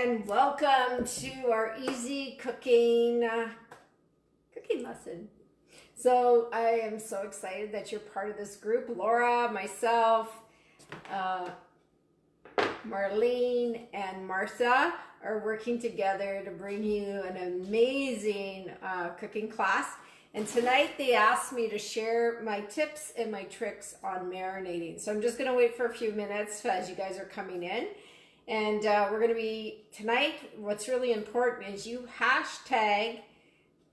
and welcome to our easy cooking lesson. So I am so excited that you're part of this group. Laura, myself, Marlene, and Martha are working together to bring you an amazing cooking class. And tonight they asked me to share my tips and my tricks on marinating. So I'm just going to wait for a few minutes as you guys are coming in. And we're going to be, tonight, what's really important is you hashtag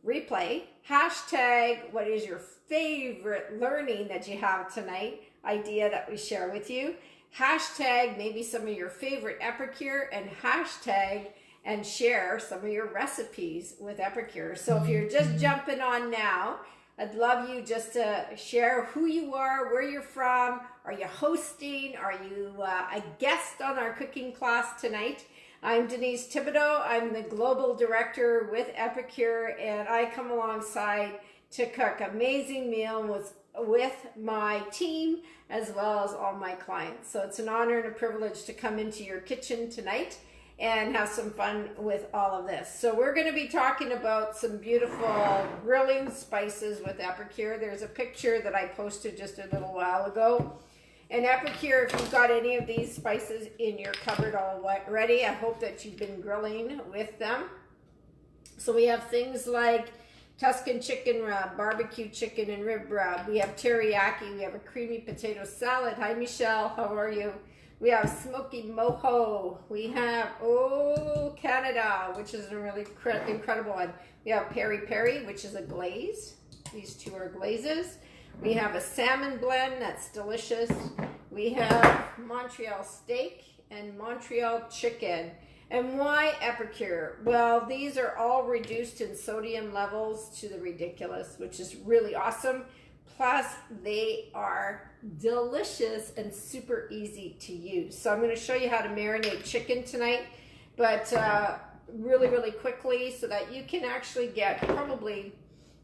replay, hashtag what is your favorite learning that you have tonight, idea that we share with you, hashtag maybe some of your favorite Epicure, and hashtag and share some of your recipes with Epicure. So if you're just jumping on now, I'd love you just to share who you are, where you're from. Are you hosting? Are you a guest on our cooking class tonight? I'm Denise Thibodeau. I'm the Global Director with Epicure, and I come alongside to cook amazing meals with my team as well as all my clients. So it's an honor and a privilege to come into your kitchen tonight and have some fun with all of this. So we're going to be talking about some beautiful grilling spices with Epicure. There's a picture that I posted just a little while ago. And Epicure, if you've got any of these spices in your cupboard already, I hope that you've been grilling with them. So we have things like Tuscan chicken rub, barbecue chicken and rib rub. We have teriyaki. We have a creamy potato salad. Hi, Michelle. How are you? We have smoky mojo. We have, Canada, which is a really incredible one. We have peri peri, which is a glaze. These two are glazes. We have a salmon blend that's delicious. We have Montreal steak and Montreal chicken. And why Epicure? Well, these are all reduced in sodium levels to the ridiculous, which is really awesome. Plus, they are delicious and super easy to use. So I'm going to show you how to marinate chicken tonight, but really quickly so that you can actually get probably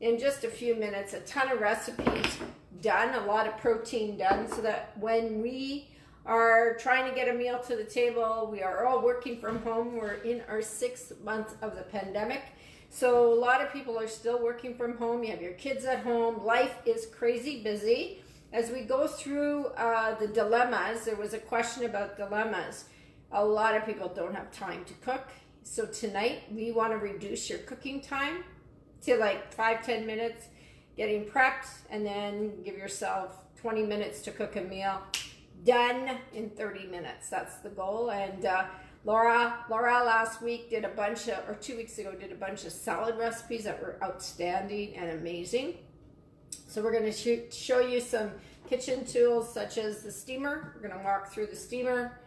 in just a few minutes a ton of recipes done, a lot of protein done, so that when we are trying to get a meal to the table, we are all working from home. We're in our 6th month of the pandemic. So a lot of people are still working from home. You have your kids at home. Life is crazy busy. As we go through the dilemmas, there was a question about dilemmas. A lot of people don't have time to cook. So tonight we want to reduce your cooking time to like 5-10 minutes, getting prepped, and then give yourself 20 minutes to cook a meal. Done in 30 minutes. That's the goal. And Laura last week did a bunch of, or 2 weeks ago, did a bunch of salad recipes that were outstanding and amazing. So we're going to show you some kitchen tools such as the steamer. We're going to walk through the steamer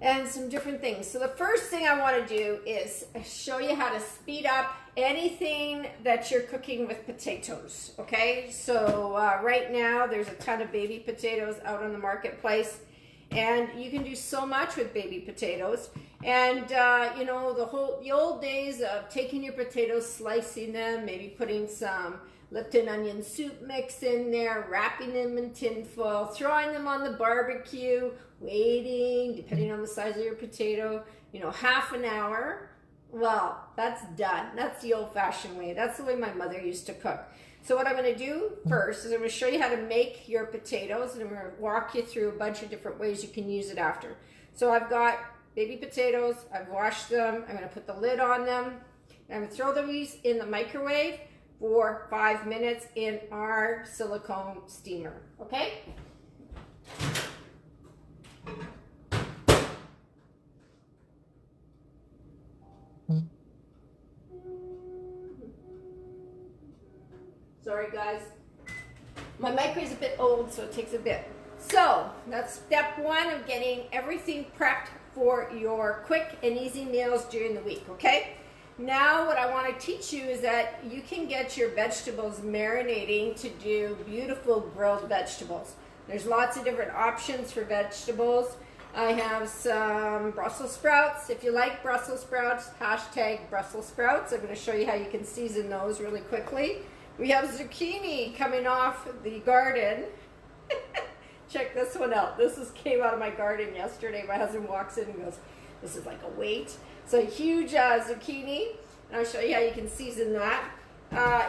and some different things. So the first thing I want to do is show you how to speed up anything that you're cooking with potatoes, okay? So right now there's a ton of baby potatoes out on the marketplace, and you can do so much with baby potatoes. And you know, the old days of taking your potatoes, slicing them, maybe putting some Lipton onion soup mix in there, wrapping them in tin foil, throwing them on the barbecue, waiting, depending on the size of your potato, you know, half an hour. Well, that's done. That's the old-fashioned way. That's the way my mother used to cook. So what I'm going to do first is I'm going to show you how to make your potatoes, and I'm going to walk you through a bunch of different ways you can use it after. So I've got baby potatoes. I've washed them. I'm going to put the lid on them. I'm going to throw these in the microwave for 5 minutes in our silicone steamer, okay? Sorry guys, my microwave's a bit old, so it takes a bit. So that's step one of getting everything prepped for your quick and easy meals during the week, okay? Now what I want to teach you is that you can get your vegetables marinating to do beautiful grilled vegetables. There's lots of different options for vegetables. I have some Brussels sprouts. If you like Brussels sprouts, hashtag Brussels sprouts. I'm going to show you how you can season those really quickly. We have zucchini coming off the garden. Check this one out. Came out of my garden yesterday. My husband walks in and goes, this is like a weight. So a huge zucchini, and I'll show you how you can season that.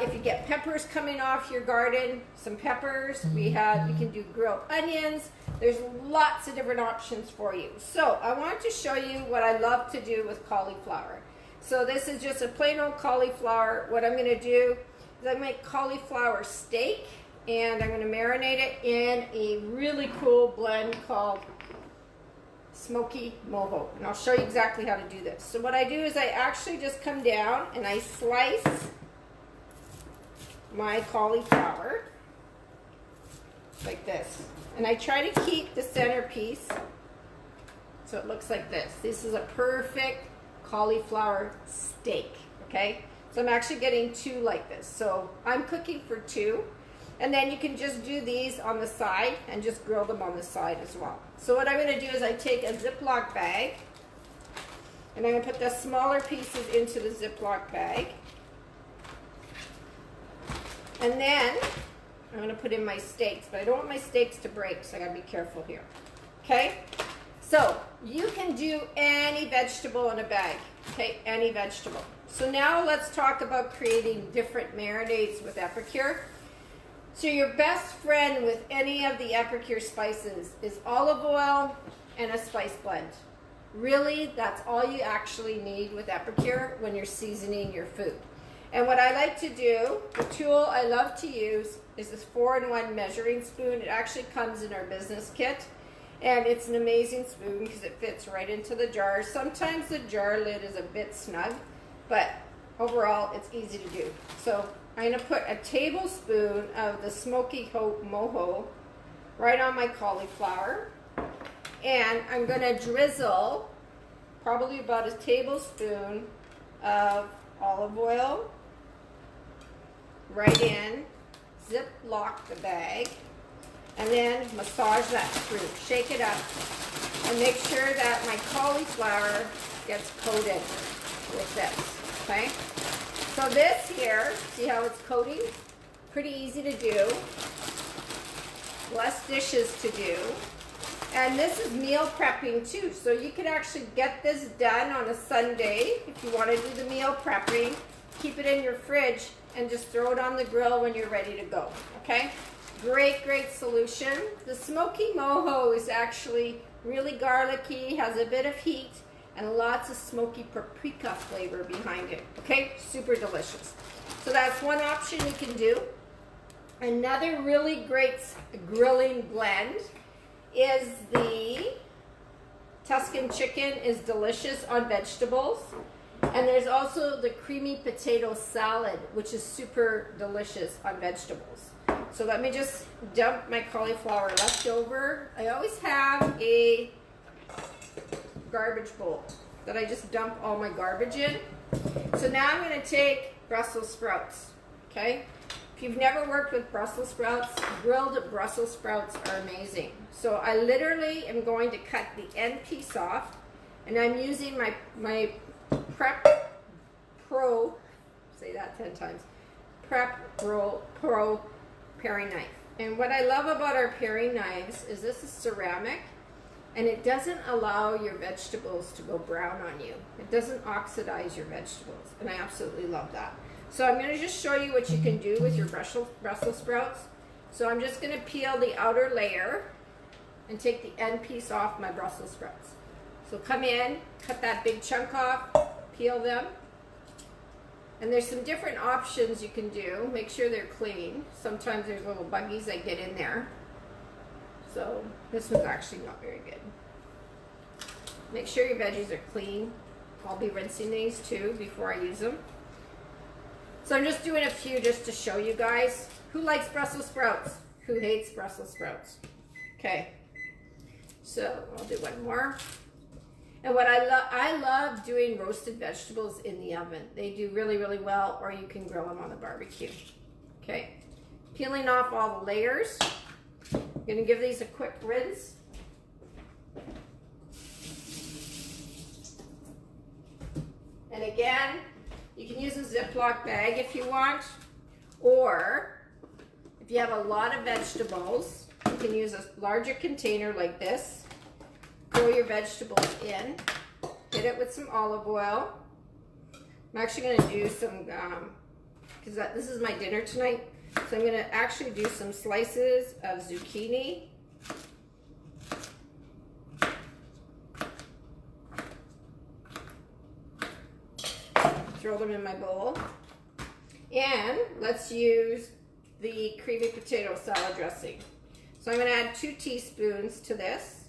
If you get peppers coming off your garden, some peppers. You can do grilled onions. There's lots of different options for you. So I want to show you what I love to do with cauliflower. So this is just a plain old cauliflower. What I'm going to do is I make cauliflower steak, and I'm going to marinate it in a really cool blend called Smoky Moho. And I'll show you exactly how to do this. So what I do is I actually just come down and I slice my cauliflower like this. And I try to keep the centerpiece so it looks like this. This is a perfect cauliflower steak, okay? So I'm actually getting 2 like this. So I'm cooking for 2. And then you can just do these on the side and just grill them on the side as well. So what I'm going to do is I take a Ziploc bag and I'm going to put the smaller pieces into the Ziploc bag. And then I'm going to put in my steaks, but I don't want my steaks to break, so I got to be careful here. Okay? So you can do any vegetable in a bag. Okay? Any vegetable. So now let's talk about creating different marinades with Epicure. So your best friend with any of the Epicure spices is olive oil and a spice blend. Really, that's all you actually need with Epicure when you're seasoning your food. And what I like to do, the tool I love to use, is this 4-in-1 measuring spoon. It actually comes in our business kit. And it's an amazing spoon because it fits right into the jar. Sometimes the jar lid is a bit snug, but overall it's easy to do. So I'm going to put a tablespoon of the Smoky Moho right on my cauliflower. And I'm going to drizzle probably about a tablespoon of olive oil right in, Ziploc the bag, and then massage that through. Shake it up and make sure that my cauliflower gets coated with this, okay? So this here, see how it's coating? Pretty easy to do. Less dishes to do. And this is meal prepping too. So you could actually get this done on a Sunday if you want to do the meal prepping. Keep it in your fridge and just throw it on the grill when you're ready to go. Okay? Great, great solution. The Smoky Moho is actually really garlicky, has a bit of heat, and lots of smoky paprika flavor behind it. Okay? Super delicious. So that's one option you can do. Another really great grilling blend is the Tuscan chicken is delicious on vegetables. And there's also the creamy potato salad, which is super delicious on vegetables. So let me just dump my cauliflower leftover. I always have a garbage bowl that I just dump all my garbage in. So now I'm going to take Brussels sprouts, okay? If you've never worked with Brussels sprouts, grilled Brussels sprouts are amazing. So I literally am going to cut the end piece off, and I'm using my Prep Pro, say that 10 times, Prep Pro paring knife. And what I love about our paring knives is this is ceramic, and it doesn't allow your vegetables to go brown on you. It doesn't oxidize your vegetables, and I absolutely love that. So I'm going to just show you what you can do with your Brussels sprouts. So I'm just going to peel the outer layer and take the end piece off my Brussels sprouts. So come in, cut that big chunk off, peel them. And there's some different options you can do. Make sure they're clean. Sometimes there's little buggies that get in there. So this one's actually not very good. Make sure your veggies are clean. I'll be rinsing these too before I use them. So I'm just doing a few just to show you guys. Who likes Brussels sprouts? Who hates Brussels sprouts? Okay. So I'll do one more. And what I love doing roasted vegetables in the oven. They do really, really well, or you can grill them on the barbecue. Okay. Peeling off all the layers. I'm going to give these a quick rinse. And again, you can use a Ziploc bag if you want, or if you have a lot of vegetables, you can use a larger container like this. Throw your vegetables in. Hit it with some olive oil. I'm actually going to do some, because this is my dinner tonight, so I'm going to actually do some slices of zucchini. Throw them in my bowl. And let's use the creamy potato salad dressing. So I'm going to add 2 teaspoons to this.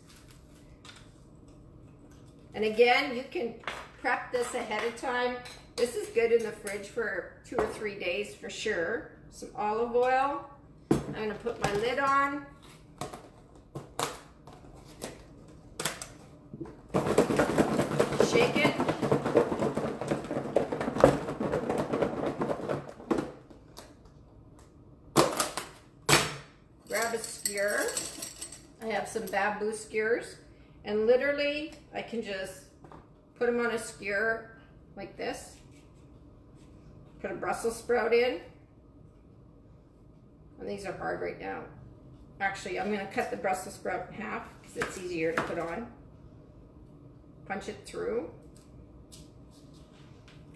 And again, you can prep this ahead of time. This is good in the fridge for 2 or 3 days for sure. Some olive oil. I'm going to put my lid on. Shake it. Grab a skewer. I have some bamboo skewers, and literally I can just put them on a skewer like this. Put a Brussels sprout in, and these are hard right now. Actually, I'm going to cut the Brussels sprout in half because it's easier to put on. Punch it through,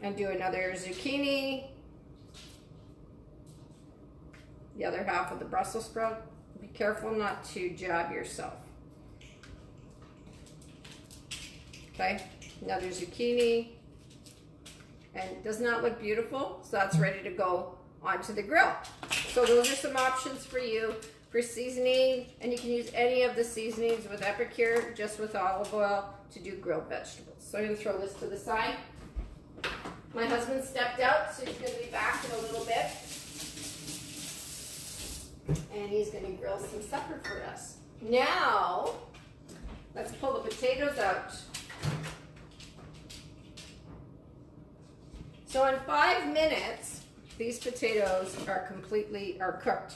and do another zucchini. The other half of the Brussels sprout. Be careful not to jab yourself. Okay, another zucchini. And it does not look beautiful, so that's ready to go onto the grill. So those are some options for you for seasoning, and you can use any of the seasonings with Epicure, just with olive oil, to do grilled vegetables. So I'm going to throw this to the side. My husband stepped out, so he's going to be back in a little bit. And he's going to grill some supper for us. Now, let's pull the potatoes out. So in 5 minutes, these potatoes are cooked.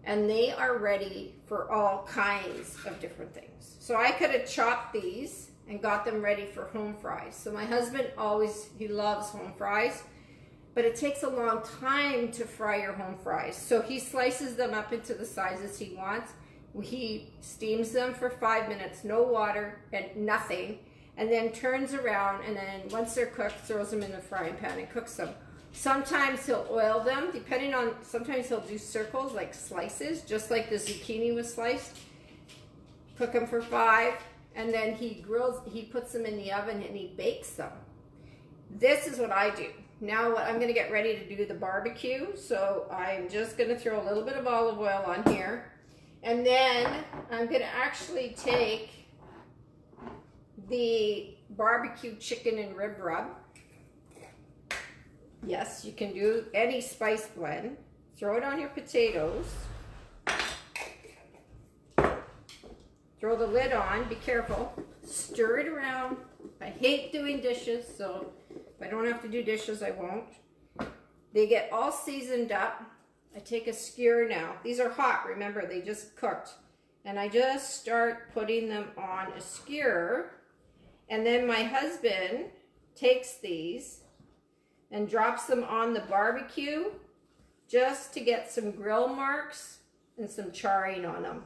And they are ready for all kinds of different things. So I could have chopped these and got them ready for home fries. So my husband he loves home fries. But it takes a long time to fry your home fries. So he slices them up into the sizes he wants. He steams them for 5 minutes, no water and nothing, and then turns around, and then once they're cooked, throws them in the frying pan and cooks them. Sometimes he'll oil them, sometimes he'll do circles like slices, just like the zucchini was sliced. Cook them for 5, and then he puts them in the oven and he bakes them. This is what I do. Now I'm going to get ready to do the barbecue, so I'm just going to throw a little bit of olive oil on here, and then I'm going to actually take the barbecue chicken and rib rub. Yes, you can do any spice blend. Throw it on your potatoes. Throw the lid on, be careful. Stir it around. I hate doing dishes, so if I don't have to do dishes, I won't. They get all seasoned up. I take a skewer now. These are hot, remember, they just cooked. And I just start putting them on a skewer. And then my husband takes these and drops them on the barbecue just to get some grill marks and some charring on them.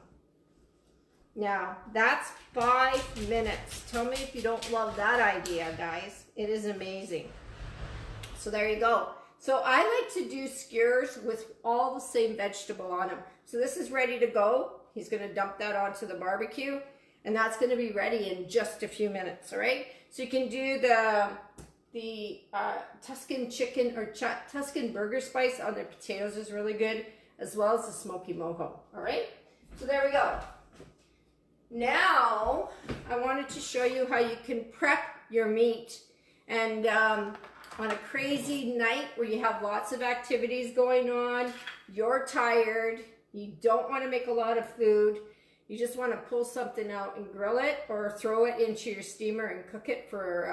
Now, that's 5 minutes. Tell me if you don't love that idea, guys. It is amazing. So there you go. So I like to do skewers with all the same vegetable on them. So this is ready to go. He's going to dump that onto the barbecue, and that's going to be ready in just a few minutes, all right? So you can do the Tuscan chicken or Tuscan burger spice on the potatoes is really good, as well as the smoky mojo, all right? So there we go. Now, I wanted to show you how you can prep your meat. And on a crazy night where you have lots of activities going on, you're tired, you don't want to make a lot of food, you just want to pull something out and grill it or throw it into your steamer and cook it for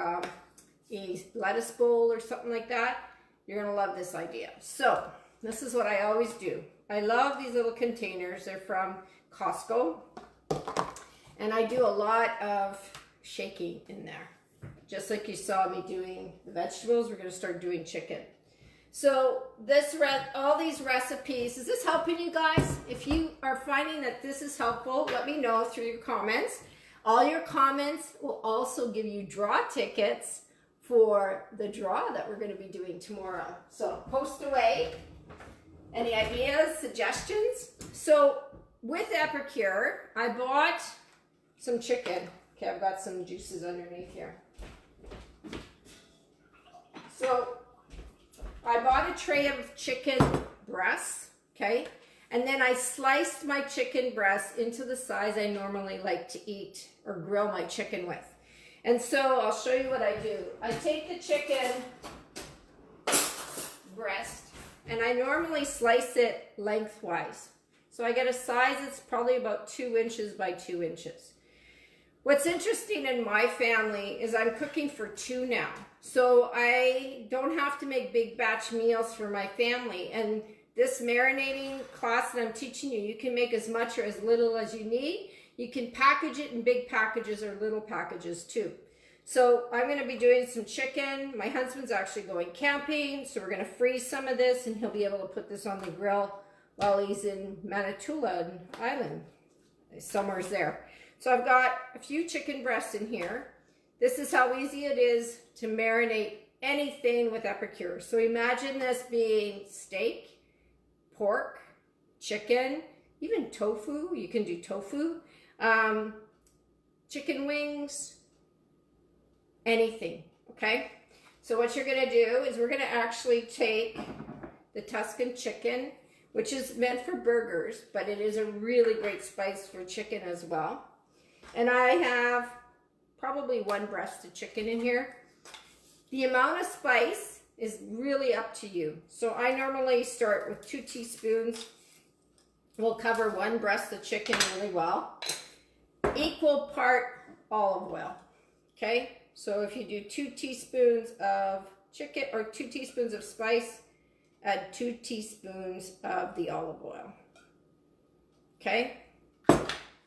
a lettuce bowl or something like that, you're going to love this idea. So, this is what I always do. I love these little containers. They're from Costco. And I do a lot of shaking in there. Just like you saw me doing the vegetables, we're going to start doing chicken. So all these recipes, is this helping you guys? If you are finding that this is helpful, let me know through your comments. All your comments will also give you draw tickets for the draw that we're going to be doing tomorrow. So post away any ideas, suggestions. So with Epicure, I bought some chicken. Okay, I've got some juices underneath here. So I bought a tray of chicken breasts, okay? And then I sliced my chicken breast into the size I normally like to eat or grill my chicken with. And so I'll show you what I do. I take the chicken breast and I normally slice it lengthwise. So I get a size that's probably about 2 inches by 2 inches. What's interesting in my family is I'm cooking for 2 now. So I don't have to make big batch meals for my family. And this marinating class that I'm teaching you, you can make as much or as little as you need. You can package it in big packages or little packages too. So I'm going to be doing some chicken. My husband's actually going camping, so we're going to freeze some of this and he'll be able to put this on the grill while he's in Manitoula Island. Somewhere's there. So I've got a few chicken breasts in here. This is how easy it is to marinate anything with Epicure. So imagine this being steak, pork, chicken, even tofu. You can do tofu, chicken wings, anything, okay? So what you're gonna do is we're gonna actually take the Tuscan chicken, which is meant for burgers, but it is a really great spice for chicken as well. And I have probably 1 breast of chicken in here. The amount of spice is really up to you. So I normally start with 2 teaspoons. We'll cover 1 breast of chicken really well. Equal part olive oil, okay? So if you do 2 teaspoons of chicken or 2 teaspoons of spice, add 2 teaspoons of the olive oil, okay?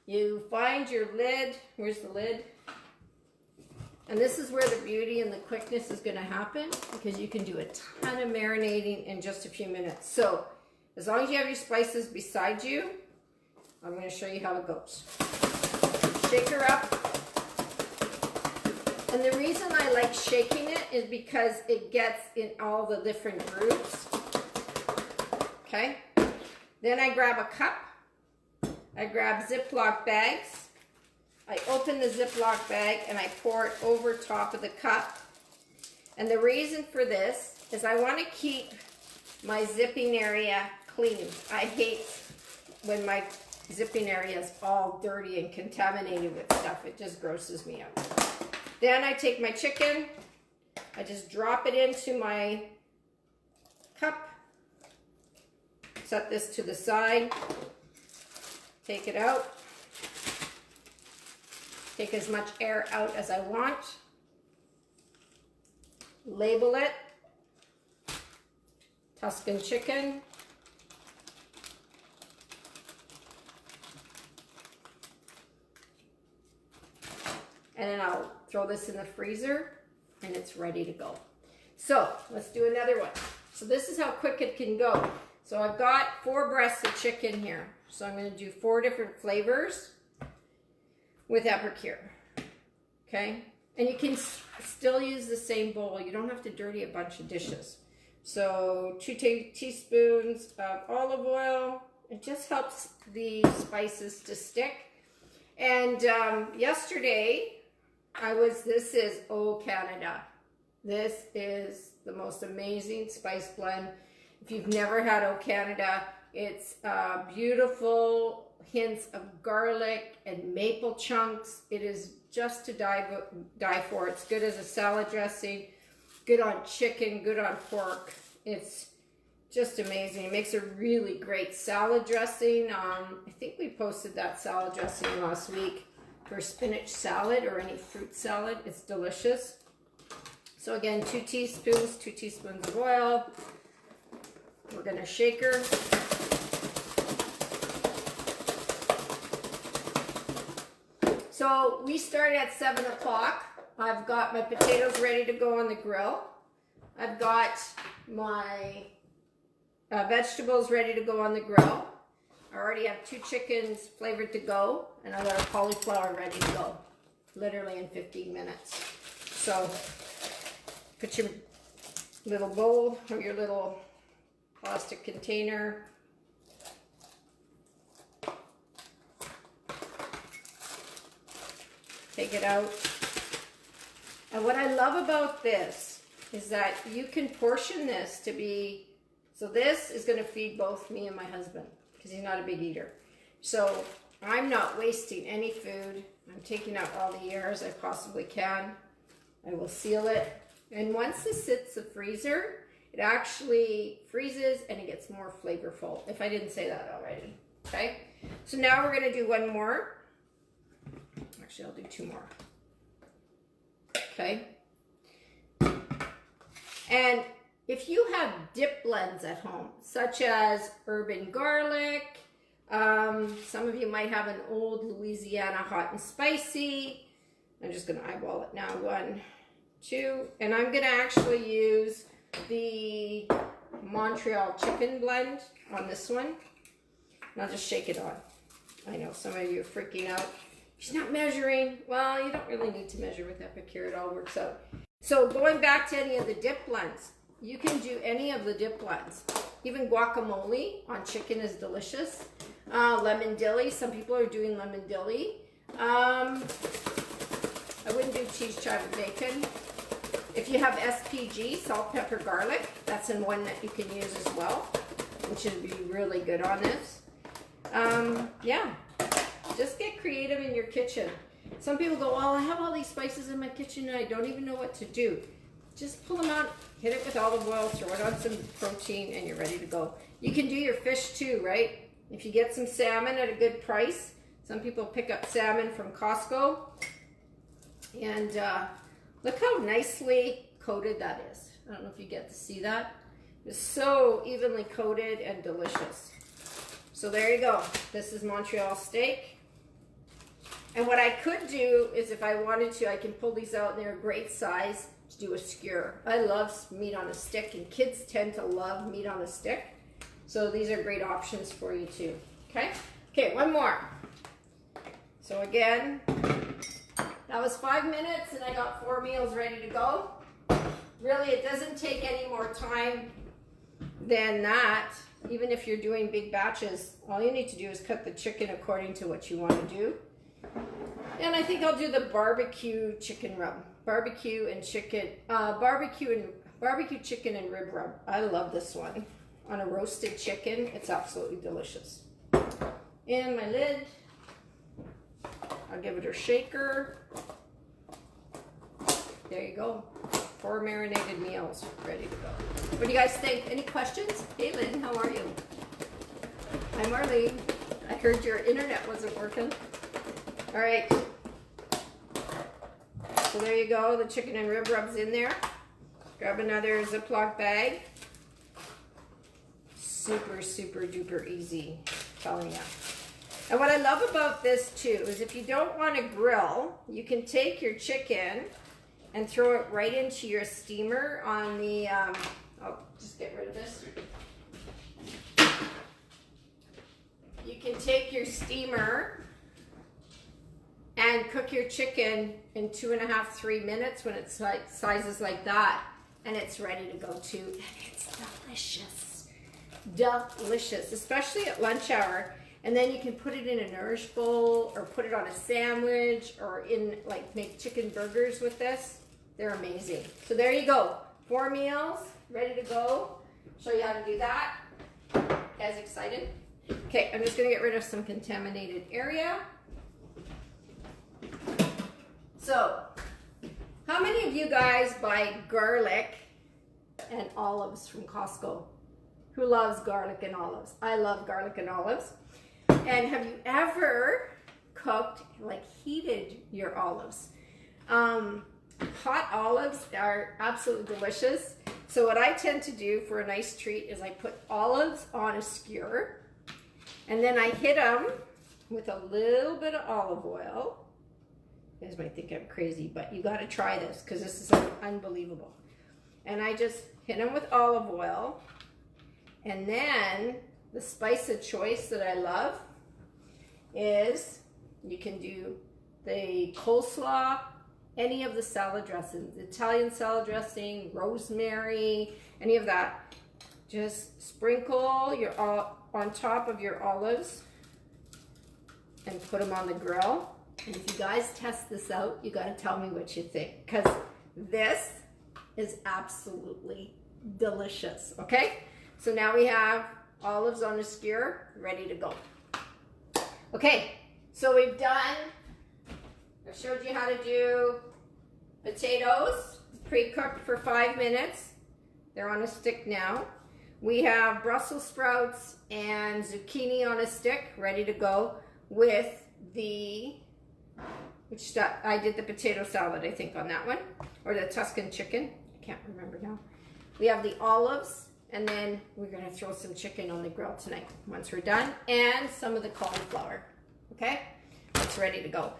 You find your lid. Where's the lid? And this is where the beauty and the quickness is going to happen, because you can do a ton of marinating in just a few minutes. So as long as you have your spices beside you, I'm going to show you how it goes. Shake her up. And the reason I like shaking it is because it gets in all the different grooves. Okay. Then I grab a cup. I grab Ziploc bags. I open the Ziploc bag and I pour it over top of the cup. And the reason for this is I want to keep my zipping area clean. I hate when my zipping area is all dirty and contaminated with stuff. It just grosses me out. Then I take my chicken. I just drop it into my cup. Set this to the side. Take it out. Take as much air out as I want. Label it. Tuscan chicken. And then I'll throw this in the freezer and it's ready to go. So let's do another one. So this is how quick it can go. So I've got 4 breasts of chicken here. So I'm going to do 4 different flavors with Epicure. Okay? And you can still use the same bowl. You don't have to dirty a bunch of dishes. So 2 teaspoons of olive oil. It just helps the spices to stick. And yesterday, this is O Canada. This is the most amazing spice blend. If you've never had O Canada, it's beautiful hints of garlic and maple chunks. It is just to die for. It's good as a salad dressing, good on chicken, good on pork. It's just amazing. It makes a really great salad dressing. I think we posted that salad dressing last week for spinach salad or any fruit salad. It's delicious. So again, 2 teaspoons of oil. We're gonna shake her. So we start at 7 o'clock. I've got my potatoes ready to go on the grill. I've got my vegetables ready to go on the grill. I already have 2 chickens flavored to go, and I got a cauliflower ready to go, literally in 15 minutes. So put your little bowl or your little plastic container. Take it out. And what I love about this is that you can portion this to be, so this is going to feed both me and my husband because he's not a big eater. So I'm not wasting any food. I'm taking out all the air as I possibly can. I will seal it. And once this sits in the freezer, it actually freezes and it gets more flavorful, if I didn't say that already. Okay? So now we're going to do one more. Actually, I'll do 2 more. Okay? And if you have dip blends at home, such as herb and garlic, some of you might have an old Louisiana hot and spicy. I'm just going to eyeball it now. 1, 2. And I'm going to actually use the Montreal chicken blend on this one. And I'll just shake it on. I know some of you are freaking out. She's not measuring. Well, you don't really need to measure with Epicure. It all works out. So going back to any of the dip blends, you can do any of the dip blends. Even guacamole on chicken is delicious. Lemon dilly. Some people are doing lemon dilly. I wouldn't do cheese, chive, and bacon. If you have SPG, salt, pepper, garlic, that's in one that you can use as well, which would be really good on this. Yeah, just get creative in your kitchen. Some people go, well, I have all these spices in my kitchen and I don't even know what to do. Just pull them out, hit it with olive oil, throw it on some protein, and you're ready to go. You can do your fish too, right? If you get some salmon at a good price, some people pick up salmon from Costco, and look how nicely coated that is. I don't know if you get to see that. It's so evenly coated and delicious. So there you go. This is Montreal steak. And what I could do is, if I wanted to, I can pull these out, and they're a great size to do a skewer. I love meat on a stick, and kids tend to love meat on a stick. So these are great options for you too. Okay? Okay, one more. So again, that was 5 minutes and I got 4 meals ready to go. Really, it doesn't take any more time than that. Even if you're doing big batches, all you need to do is cut the chicken according to what you want to do. And I think I'll do the barbecue chicken rub. Barbecue chicken and rib rub. I love this one. On a roasted chicken, it's absolutely delicious. And my lid. I'll give it a shaker. There you go. 4 marinated meals ready to go. What do you guys think? Any questions? Hey Lynn, how are you? Hi Marlene. I heard your internet wasn't working. All right. So there you go. The chicken and rib rub's in there. Grab another Ziploc bag. Super, super duper easy. I'm telling you. And what I love about this too is if you don't want to grill, you can take your chicken and throw it right into your steamer on the, I'll just get rid of this. You can take your steamer and cook your chicken in 2.5, 3 minutes when it's like sizes like that, and it's ready to go too. And it's delicious. Delicious, especially at lunch hour. And then you can put it in a Nourish bowl or put it on a sandwich or in, like, make chicken burgers with this. They're amazing. So there you go. 4 meals ready to go. Show you how to do that. You guys excited? Okay, I'm just going to get rid of some contaminated area. So, how many of you guys buy garlic and olives from Costco? Who loves garlic and olives? I love garlic and olives. And have you ever cooked, like heated your olives? Hot olives are absolutely delicious. So what I tend to do for a nice treat is I put olives on a skewer, and then I hit them with a little bit of olive oil. You guys might think I'm crazy, but you got to try this because this is unbelievable. and I just hit them with olive oil. And then the spice of choice that I love is you can do the coleslaw, any of the salad dressings, Italian salad dressing, rosemary, any of that. Just sprinkle your on top of your olives and put them on the grill. And if you guys test this out, you got to tell me what you think, because this is absolutely delicious. Okay, so now we have olives on a skewer ready to go. Okay, so we've done, I showed you how to do potatoes pre-cooked for 5 minutes. They're on a stick now. We have Brussels sprouts and zucchini on a stick ready to go with the, I did the potato salad, I think, on that one, or the Tuscan chicken. I can't remember now. We have the olives, and then we're going to throw some chicken on the grill tonight once we're done, and some of the cauliflower. Okay, it's ready to go.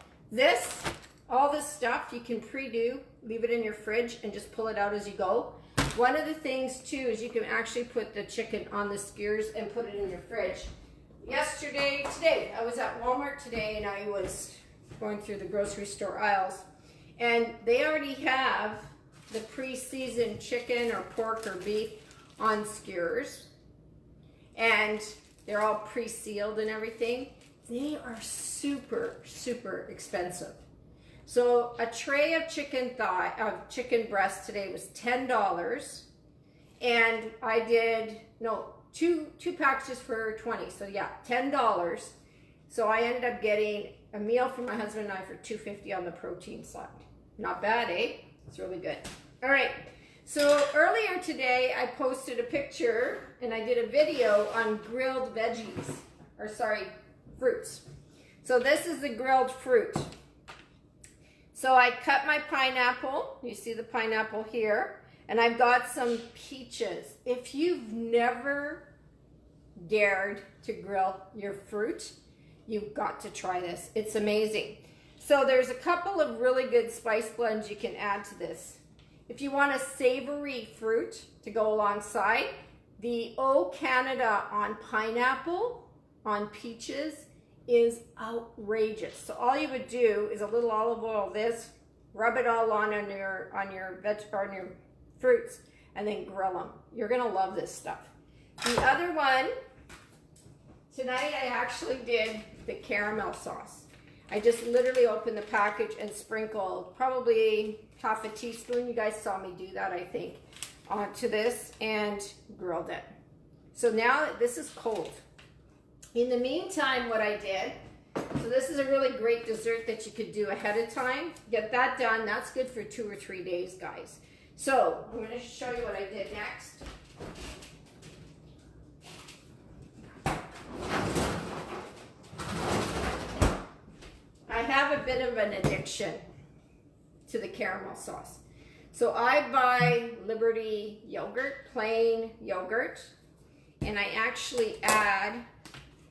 All this stuff you can pre-do, leave it in your fridge, and just pull it out as you go. One of the things too is you can actually put the chicken on the skewers and put it in your fridge. Today, I was at Walmart today, and I was going through the grocery store aisles, and they already have the pre-seasoned chicken or pork or beef on skewers, and they're all pre-sealed and everything. They are super, super expensive. So a tray of chicken breast today was $10, and I did two packages for $20. So yeah, $10. So I ended up getting a meal for my husband and I for $2.50 on the protein side. Not bad, eh? It's really good. All right. So earlier today, I posted a picture and I did a video on grilled veggies, fruits. So this is the grilled fruit. So I cut my pineapple. You see the pineapple here. And I've got some peaches. If you've never dared to grill your fruit, you've got to try this. It's amazing. So there's a couple of really good spice blends you can add to this. If you want a savory fruit to go alongside, the O Canada on pineapple, on peaches, is outrageous. So all you would do is a little olive oil, rub it all on your fruits, and then grill them. You're gonna love this stuff. The other one, tonight I actually did the caramel sauce. I just literally opened the package and sprinkled probably half a teaspoon, you guys saw me do that, I think, onto this and grilled it. So now this is cold. In the meantime, what I did, so this is a really great dessert that you could do ahead of time. Get that done. That's good for 2 or 3 days, guys. So I'm going to show you what I did next. I have a bit of an addiction to the caramel sauce. So I buy Liberty yogurt, plain yogurt, and I actually add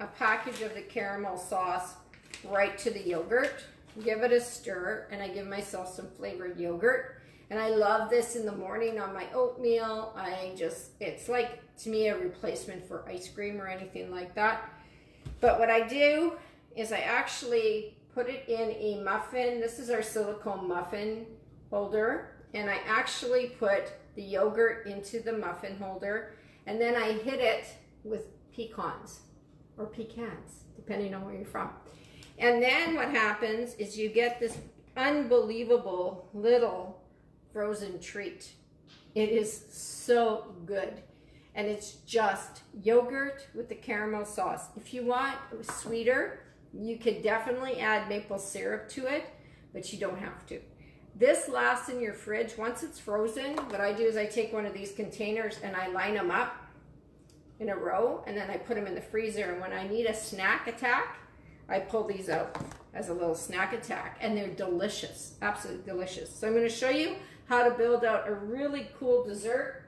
a package of the caramel sauce right to the yogurt, give it a stir, and I give myself some flavored yogurt. And I love this in the morning on my oatmeal. It's like, to me, a replacement for ice cream or anything like that. But what I do is I actually put it in a muffin. This is our silicone muffin holder. And I actually put the yogurt into the muffin holder. And then I hit it with pecans, or pecans, depending on where you're from. And then what happens is you get this unbelievable little frozen treat. It is so good. And it's just yogurt with the caramel sauce. If you want sweeter, you could definitely add maple syrup to it, but you don't have to. This lasts in your fridge. Once it's frozen, what I do is I take one of these containers and I line them up in a row, and then I put them in the freezer. And when I need a snack attack, I pull these out as a little snack attack, and they're delicious, absolutely delicious. So I'm going to show you how to build out a really cool dessert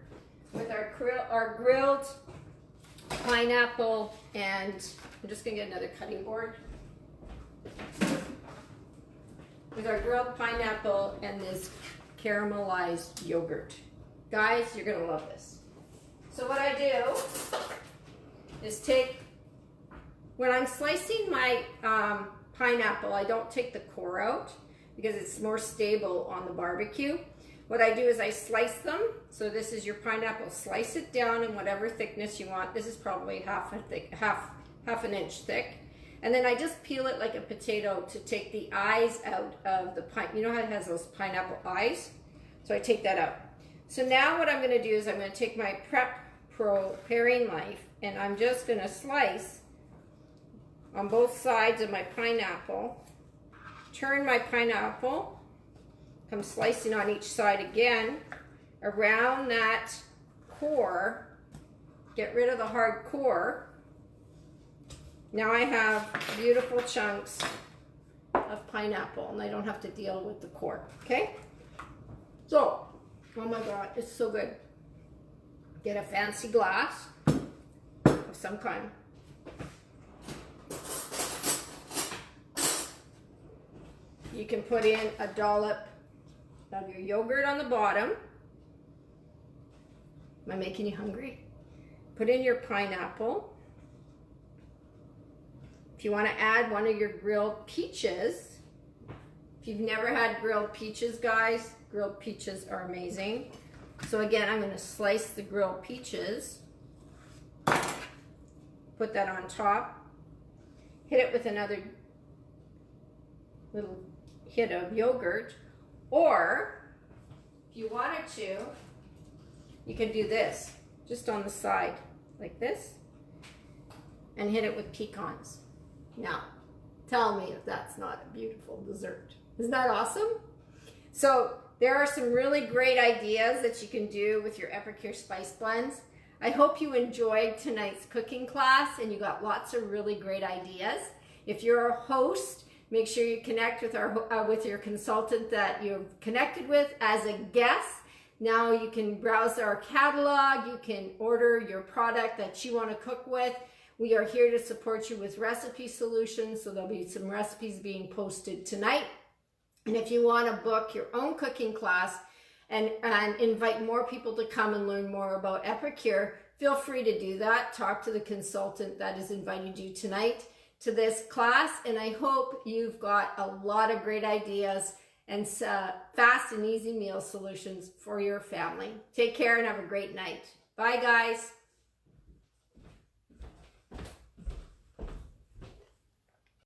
with our grilled pineapple, and I'm just going to get another cutting board. With our grilled pineapple and this caramelized yogurt. Guys, you're gonna love this. So what I do is when I'm slicing my pineapple, I don't take the core out because it's more stable on the barbecue. What I do is I slice them. So this is your pineapple. Slice it down in whatever thickness you want. This is probably half an inch thick. And then I just peel it like a potato to take the eyes out of the pine. You know how it has those pineapple eyes? So I take that out. So now what I'm gonna do is I'm gonna take my Prep Pro paring knife and I'm just gonna slice on both sides of my pineapple. Turn my pineapple. I'm slicing on each side again around that core. Get rid of the hard core. Now I have beautiful chunks of pineapple and I don't have to deal with the core, okay? So, oh my God, it's so good. Get a fancy glass of some kind. You can put in a dollop of your yogurt on the bottom. Am I making you hungry? Put in your pineapple. If you want to add one of your grilled peaches, if you've never had grilled peaches, guys, grilled peaches are amazing. So again, I'm going to slice the grilled peaches, put that on top, hit it with another little hit of yogurt. Or, if you wanted to, you can do this, just on the side, like this, and hit it with pecans. Now, tell me if that's not a beautiful dessert. Isn't that awesome? So, there are some really great ideas that you can do with your Epicure spice blends. I hope you enjoyed tonight's cooking class and you got lots of really great ideas. If you're a host, make sure you connect with your consultant that you've connected with as a guest. Now you can browse our catalog. You can order your product that you want to cook with. We are here to support you with recipe solutions. So there'll be some recipes being posted tonight. And if you want to book your own cooking class and invite more people to come and learn more about Epicure, feel free to do that. Talk to the consultant that has invited you tonight to this class, and I hope you've got a lot of great ideas and fast and easy meal solutions for your family. Take care and have a great night. Bye, guys.